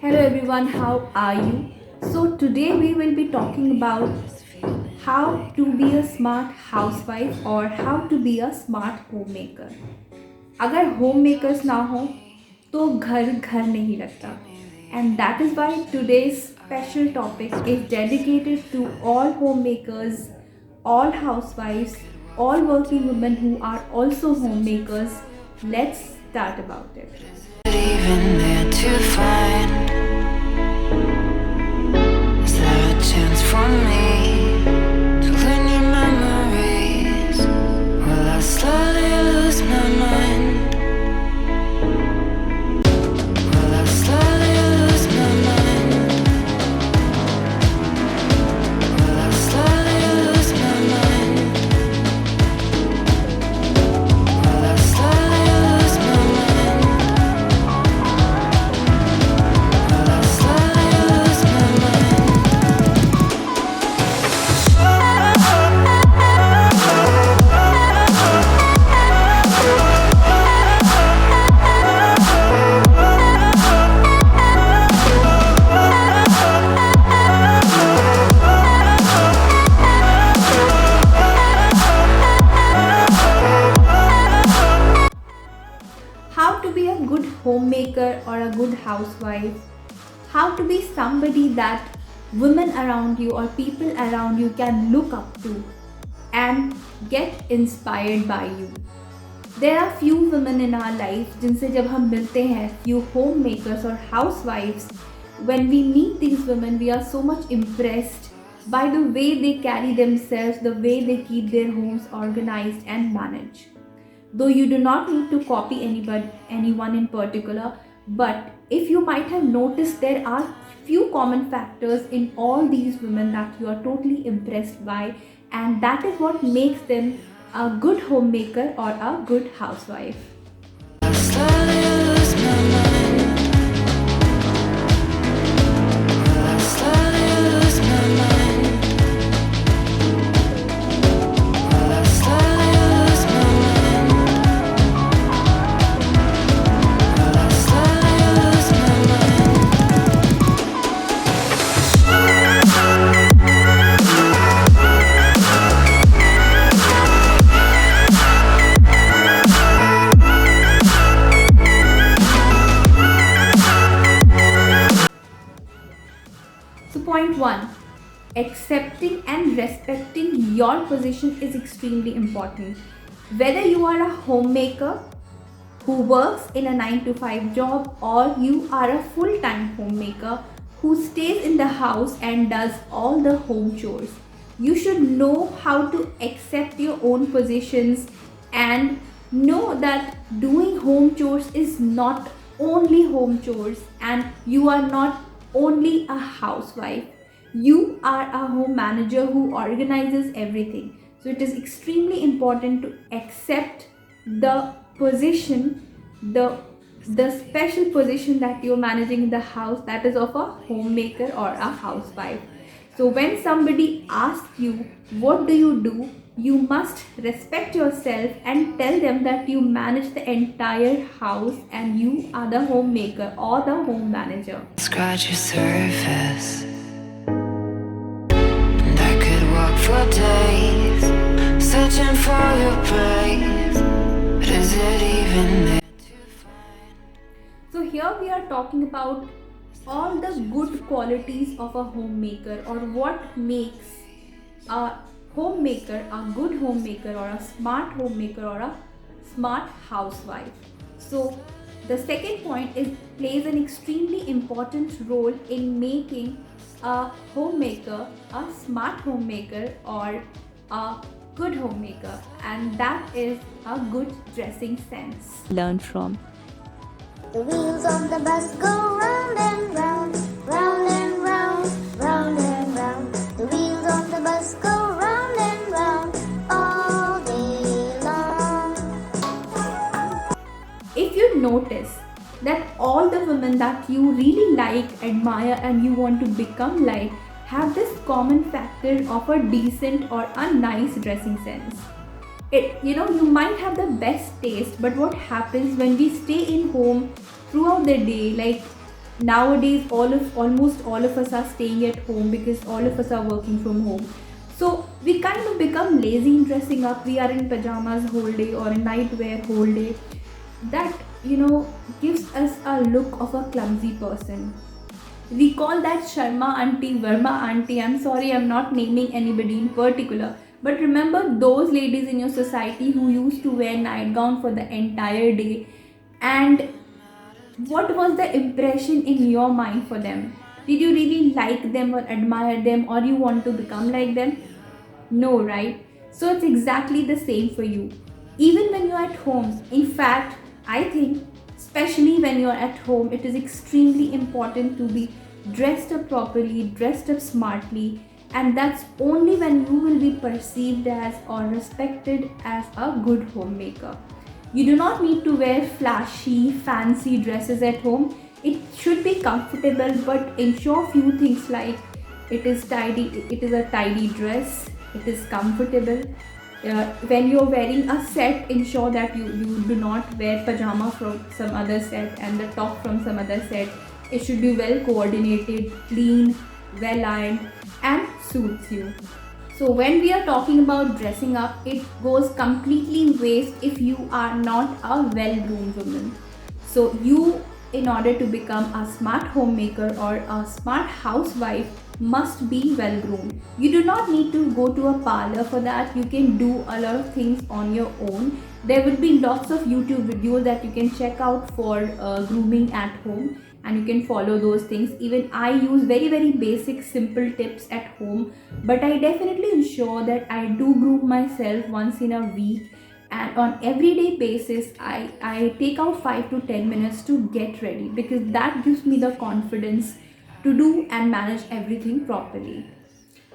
Hello everyone, how are you? So today we will be talking about how to be a smart housewife or how to be a smart homemaker. अगर homemakers ना हो तो घर घर नहीं लगता. And that is why today's special topic is dedicated to all homemakers, all housewives, all working women who are also homemakers. Let's start about it. Even there to find, is there a chance for me to clean your memories? Will I slowly lose my mind? Will I slowly lose my mind? Will I slowly lose my mind? Will I slowly lose my mind? Will I slowly lose my mind? How to be a good homemaker or a good housewife, how to be somebody that women around you or people around you can look up to and get inspired by you. There are few women in our life जिनसे जब हम मिलते हैं, few homemakers or housewives, when we meet these women we are so much impressed by the way they carry themselves, the way they keep their homes organized and managed. Though you do not need to copy anyone in particular, but if you might have noticed, there are few common factors in all these women that you are totally impressed by, and that is what makes them a good homemaker or a good housewife. I slowly lose my mind. Will I slowly lose my mind? Will I slowly lose my mind? Will I slowly lose my mind? So, point one, accepting and respecting your position is extremely important. Whether you are a homemaker who works in a 9 to 5 job or you are a full time homemaker who stays in the house and does all the home chores, you should know how to accept your own positions and know that doing home chores is not only home chores, and you are not only a housewife, you are a home manager who organizes everything. So it is extremely important to accept the position, the special position that you're managing in the house, that is of a homemaker or a housewife. So when somebody asks you what do, you must respect yourself and tell them that you manage the entire house and you are the homemaker or the home manager. Scratch your surface, and I could walk for days, searching for your praise. But is it even there to find? So here we are talking about all the good qualities of a homemaker, or what makes a homemaker a good homemaker or a smart homemaker or a smart housewife. So the second point is plays an extremely important role in making a homemaker a smart homemaker or a good homemaker, and that is a good dressing sense. Learn from. The wheels on the bus go round and round, round and round, round and round. The wheels on the bus go round and round all day long. If you notice that all the women that you really like, admire, and you want to become like have this common factor of a decent or a nice dressing sense. You might have the best taste, but what happens when we stay in home throughout the day, like nowadays almost all of us are staying at home because all of us are working from home. So we kind of become lazy in dressing up. We are in pajamas whole day or in nightwear whole day. That, gives us a look of a clumsy person. We call that Sharma auntie, Verma auntie. I'm sorry, I'm not naming anybody in particular. But remember those ladies in your society who used to wear nightgown for the entire day, and what was the impression in your mind for them? Did you really like them or admire them, or you want to become like them? No, right? So it's exactly the same for you. Even when you're at home, in fact, I think, especially when you're at home, it is extremely important to be dressed up properly, dressed up smartly, and that's only when you will be perceived as or respected as a good homemaker. You do not need to wear flashy, fancy dresses at home. It should be comfortable, but ensure few things like it is tidy, it is a tidy dress, it is comfortable. When you're wearing a set, ensure that you do not wear pajama from some other set and the top from some other set. It should be well coordinated, clean, well ironed, and suits you. So when we are talking about dressing up, it goes completely waste if you are not a well-groomed woman. So you, in order to become a smart homemaker or a smart housewife, must be well-groomed. You do not need to go to a parlor for that. You can do a lot of things on your own. There will be lots of YouTube videos that you can check out for grooming at home, and you can follow those things. Even I use very basic simple tips at home, but I definitely ensure that I do groom myself once in a week, and on everyday basis I take out 5 to 10 minutes to get ready, because that gives me the confidence to do and manage everything properly.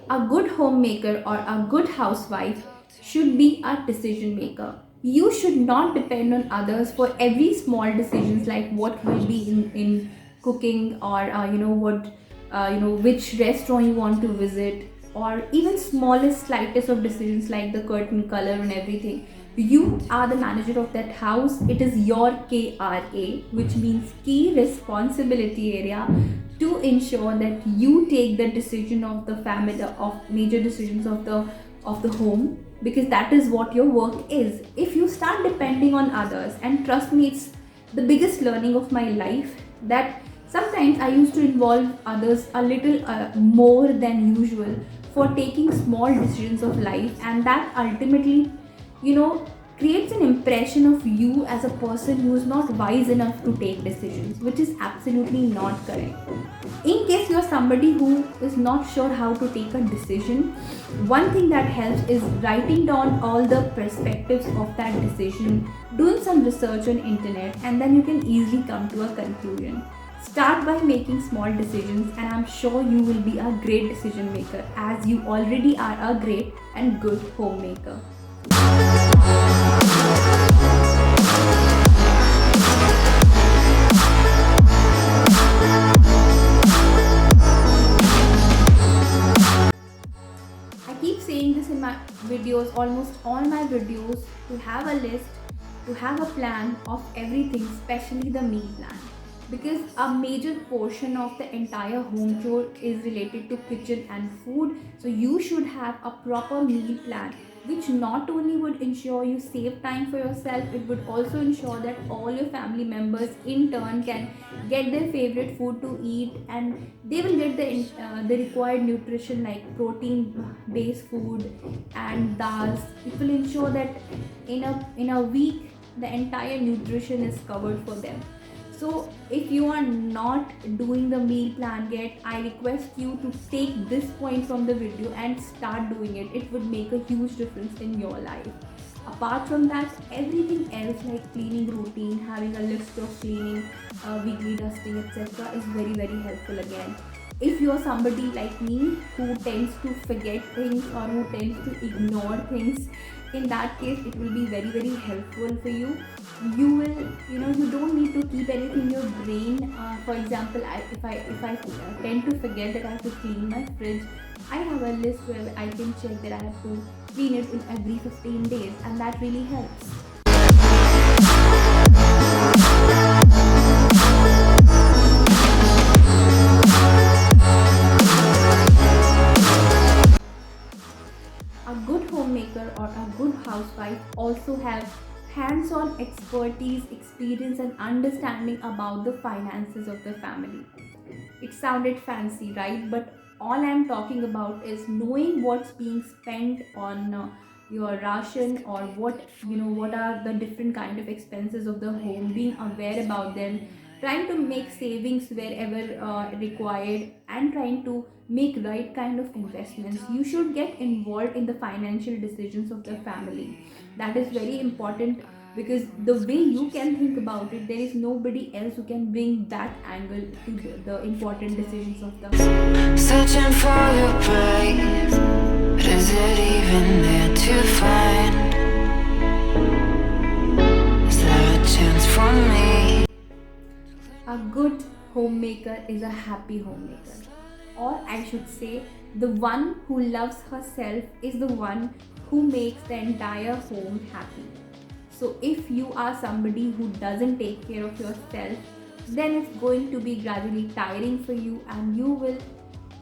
A good homemaker or a good housewife should be a decision maker. You should not depend on others for every small decisions, like what will be in cooking, or which restaurant you want to visit, or even smallest slightest of decisions like the curtain color and everything. You are the manager of that house. It is your KRA, which means key responsibility area, to ensure that you take the decision of the family, of major decisions of the home, because that is what your work is. If you start depending on others, and trust me, it's the biggest learning of my life, that sometimes I used to involve others a little more than usual for taking small decisions of life, and that ultimately, creates an impression of you as a person who is not wise enough to take decisions, which is absolutely not correct. In case you're somebody who is not sure how to take a decision, one thing that helps is writing down all the perspectives of that decision, doing some research on internet, and then you can easily come to a conclusion. Start by making small decisions, and I'm sure you will be a great decision maker, as you already are a great and good homemaker. I keep saying this in my videos, almost all my videos, to have a list, to have a plan of everything, especially the meal plan. Because a major portion of the entire home chore is related to kitchen and food. So you should have a proper meal plan, which not only would ensure you save time for yourself, it would also ensure that all your family members in turn can get their favorite food to eat, and they will get the required nutrition like protein based food and dals. It will ensure that in a week the entire nutrition is covered for them. So if you are not doing the meal plan yet, I request you to take this point from the video and start doing it. It would make a huge difference in your life. Apart from that, everything else like cleaning routine, having a list of cleaning, weekly dusting, etc. is very helpful again. If you are somebody like me who tends to forget things or who tends to ignore things, in that case it will be very helpful for you. You will, you don't need to keep anything in your brain. For example, if I tend to forget that I have to clean my fridge, I have a list where I can check that I have to clean it in every 15 days, and that really helps. also have hands-on expertise, experience, and understanding about the finances of the family. It sounded fancy, right? But all I'm talking about is knowing what's being spent on your ration, or what are the different kind of expenses of the home, being aware about them, trying to make savings wherever required, and trying to make right kind of investments. You should get involved in the financial decisions of the family. That is very important, because the way you can think about it, there is nobody else who can bring that angle to the important decisions of the family. Searching for your praise, but is it even there to find? Is there a chance for me? A good homemaker is a happy homemaker, or I should say, the one who loves herself is the one who makes the entire home happy. So if you are somebody who doesn't take care of yourself, then it's going to be gradually tiring for you, and you will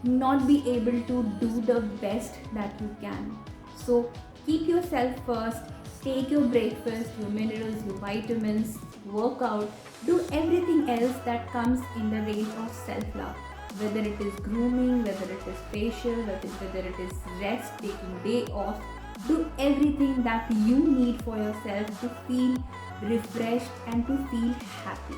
not be able to do the best that you can. So keep yourself first, take your breakfast, your minerals, your vitamins, work out, do everything else that comes in the range of self-love. Whether it is grooming, whether it is facial, whether it is rest, taking day off, do everything that you need for yourself to feel refreshed and to feel happy.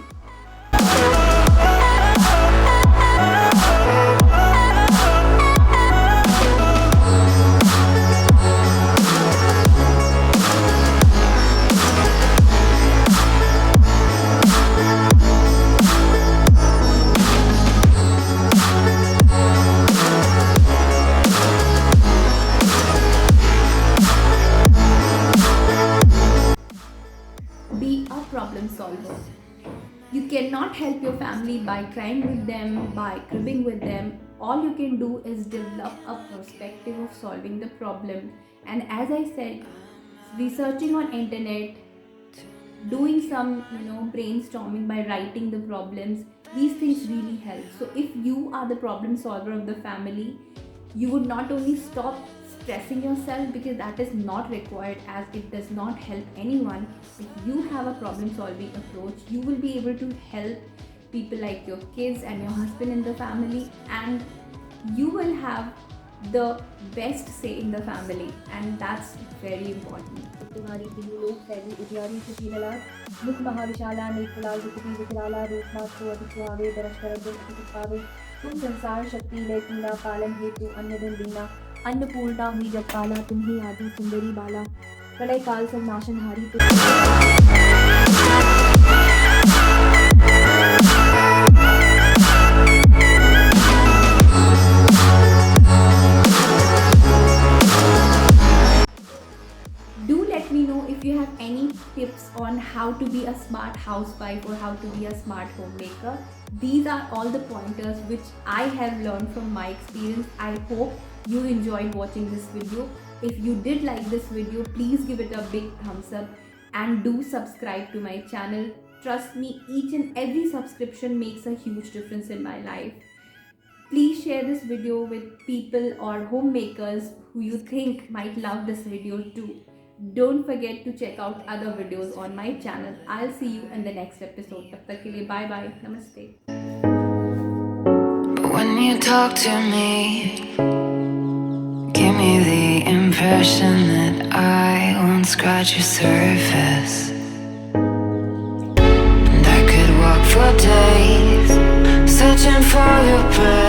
Be a problem solver. You cannot help your family by crying with them, by cribbing with them. All you can do is develop a perspective of solving the problem. And as I said, researching on internet, doing some brainstorming by writing the problems, these things really help. So if you are the problem solver of the family, you would not only stop stressing yourself, because that is not required, as it does not help anyone. If you have a problem solving approach, you will be able to help people like your kids and your husband in the family, and you will have the best say in the family, and that's very important. तुम्हारी लोक फैली उजियारी सुशीलला मुख महाविशाला नेत्रलाल विकटी विकराला रूपनाथ को अधिक सुहावे दरस कर दिखावे तुम संसार शक्ति लय कीना पालन हेतु अन्न दिन दीना अन्नपूर्णा हुई जब पाला तुम ही आदि सुंदरी बाला प्रलय काल सब नाशनहारी Do let me know if you have any tips on how to be a smart housewife or how to be a smart homemaker. These are all the pointers which I have learned from my experience. I hope you enjoyed watching this video. If you did like this video, please give it a big thumbs up and do subscribe to my channel. Trust me, each and every subscription makes a huge difference in my life. Please share this video with people or homemakers who you think might love this video too. Don't forget to check out other videos on my channel. I'll see you in the next episode. Tab tak ke liye bye bye. Namaste. When you talk to me, give me the impression that I won't scratch your surface, and I could walk for days searching for your breath.